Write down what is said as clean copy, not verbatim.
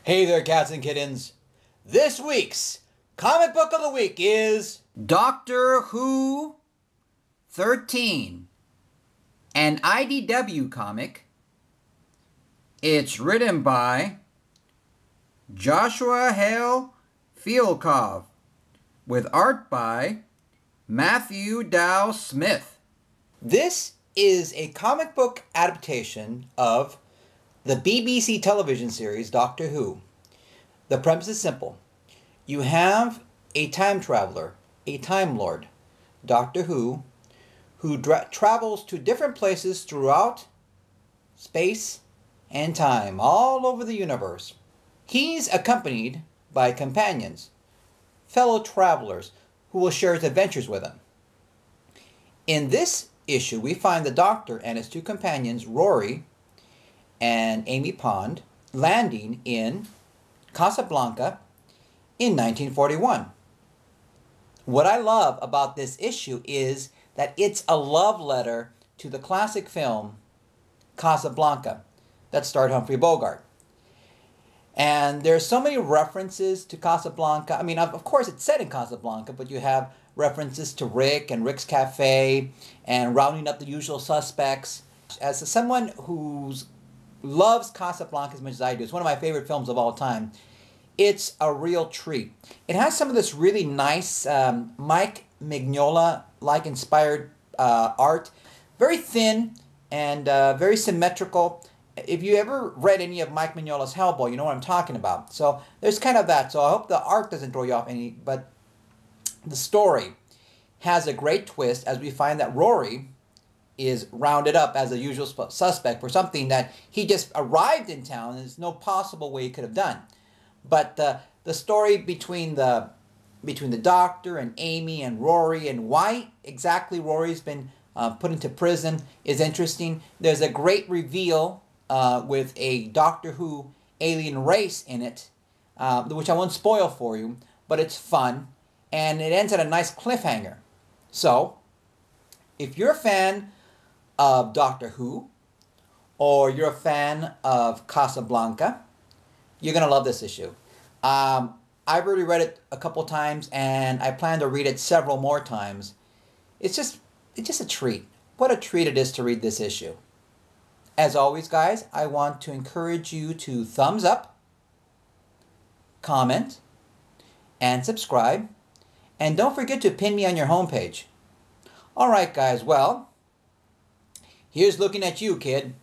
Hey there, cats and kittens. This week's comic book of the week is Doctor Who 13, an IDW comic. It's written by Joshua Hale Fialkov with art by Matthew Dow Smith. This is a comic book adaptation of the BBC television series Doctor Who. The premise is simple. You have a time traveler, a Time Lord, Doctor Who travels to different places throughout space and time, all over the universe. He's accompanied by companions, fellow travelers, who will share his adventures with him. In this issue, we find the Doctor and his two companions, Rory and Amy Pond, landing in Casablanca in 1941. What I love about this issue is that it's a love letter to the classic film Casablanca that starred Humphrey Bogart. And there's so many references to Casablanca. I mean, of course it's set in Casablanca, but you have references to Rick and Rick's Cafe and Rounding Up the Usual Suspects. As someone who loves Casablanca as much as I do, it's one of my favorite films of all time, it's a real treat. It has some of this really nice Mike Mignola-like inspired art. Very thin and very symmetrical. If you ever read any of Mike Mignola's Hellboy, you know what I'm talking about. So there's kind of that. So I hope the art doesn't throw you off any, but the story has a great twist as we find that Rory is rounded up as a usual suspect for something that he just arrived in town and there's no possible way he could have done. But the story between the Doctor and Amy and Rory and why exactly Rory's been put into prison is interesting. There's a great reveal with a Doctor Who alien race in it, which I won't spoil for you, but it's fun, and it ends at a nice cliffhanger. So, if you're a fan of Doctor Who, or you're a fan of Casablanca, you're going to love this issue. I've already read it a couple times, and I plan to read it several more times. It's just a treat. What a treat it is to read this issue. As always, guys, I want to encourage you to thumbs up, comment, and subscribe. And don't forget to pin me on your homepage. All right, guys, well, here's looking at you, kid.